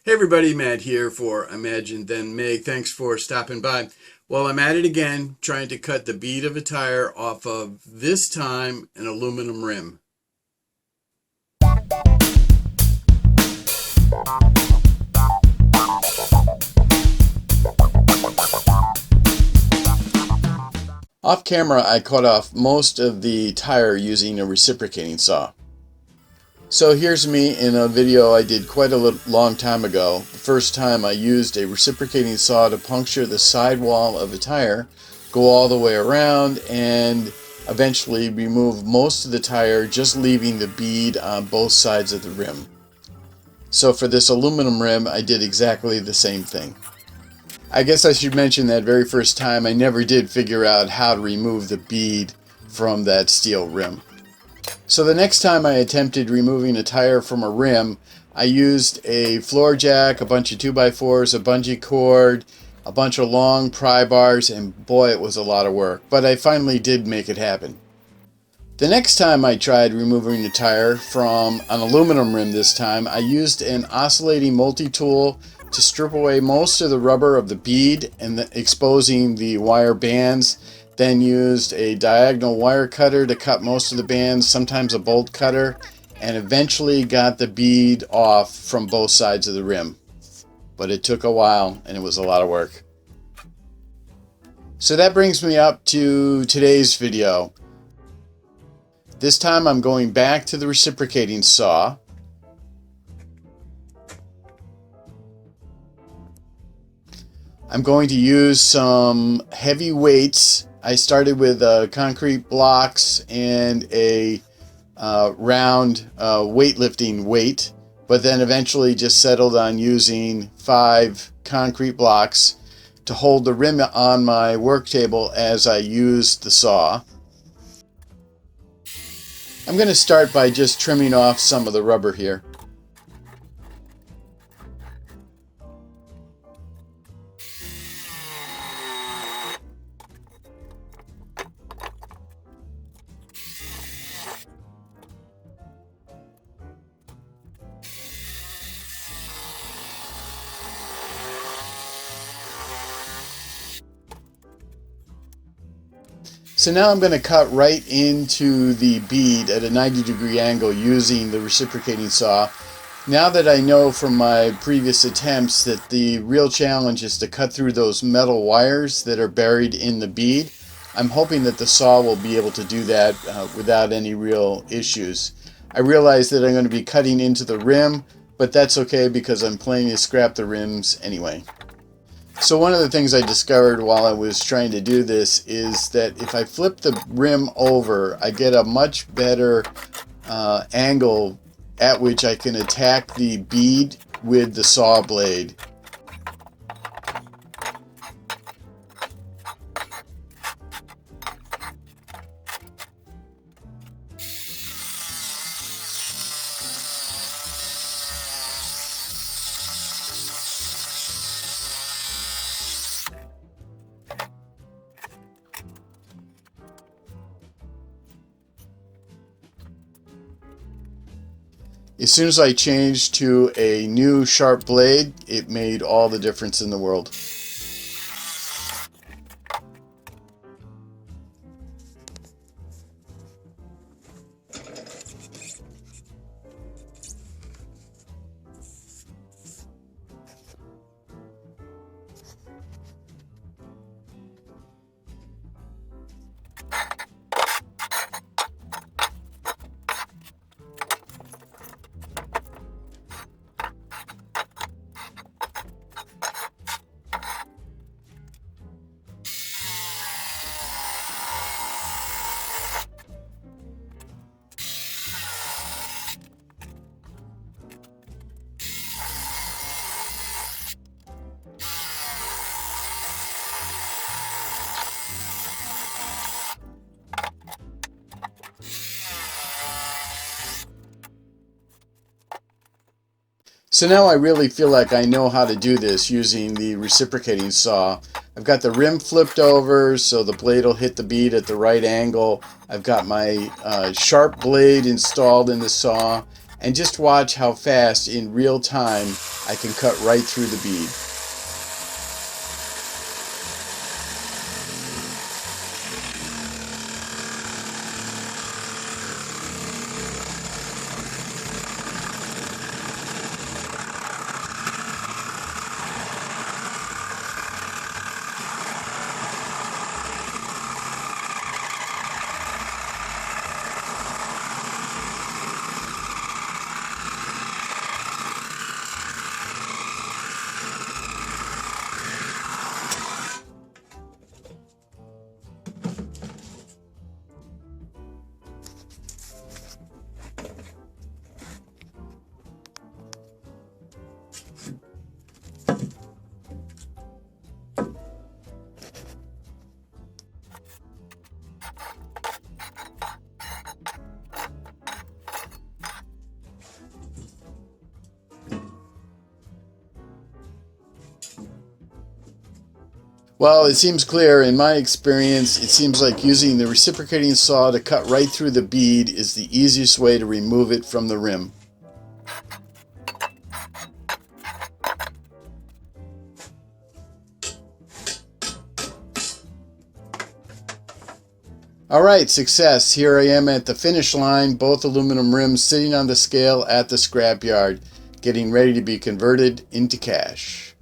Hey everybody, Matt here for Imagine Then Make. Thanks for stopping by. Well, I'm at it again, trying to cut the bead of a tire off of, this time, an aluminum rim. Off camera, I cut off most of the tire using a reciprocating saw. So here's me in a video I did quite a long time ago. The first time I used a reciprocating saw to puncture the sidewall of a tire, go all the way around, and eventually remove most of the tire, just leaving the bead on both sides of the rim. So for this aluminum rim, I did exactly the same thing. I guess I should mention that very first time I never did figure out how to remove the bead from that steel rim. So the next time I attempted removing a tire from a rim, I used a floor jack, a bunch of 2x4s, a bungee cord, a bunch of long pry bars, and boy, it was a lot of work. But I finally did make it happen. The next time I tried removing a tire from an aluminum rim this time, I used an oscillating multi-tool to strip away most of the rubber of the bead and exposing the wire bands. Then used a diagonal wire cutter to cut most of the bands, sometimes a bolt cutter, and eventually got the bead off from both sides of the rim. But it took a while and it was a lot of work. So that brings me up to today's video. This time I'm going back to the reciprocating saw. I'm going to use some heavy weights. I started with concrete blocks and a round weightlifting weight, but then eventually just settled on using 5 concrete blocks to hold the rim on my work table as I used the saw. I'm going to start by just trimming off some of the rubber here. So now I'm going to cut right into the bead at a 90-degree angle using the reciprocating saw. Now that I know from my previous attempts that the real challenge is to cut through those metal wires that are buried in the bead, I'm hoping that the saw will be able to do that without any real issues. I realize that I'm going to be cutting into the rim, but that's okay because I'm planning to scrap the rims anyway. So one of the things I discovered while I was trying to do this is that if I flip the rim over, I get a much better angle at which I can attack the bead with the saw blade. As soon as I changed to a new sharp blade, it made all the difference in the world. So now I really feel like I know how to do this using the reciprocating saw. I've got the rim flipped over so the blade will hit the bead at the right angle. I've got my sharp blade installed in the saw, And just watch how fast in real time I can cut right through the bead. Well, it seems clear. In my experience, it seems like using the reciprocating saw to cut right through the bead is the easiest way to remove it from the rim. Alright, success. Here I am at the finish line, both aluminum rims sitting on the scale at the scrapyard, getting ready to be converted into cash.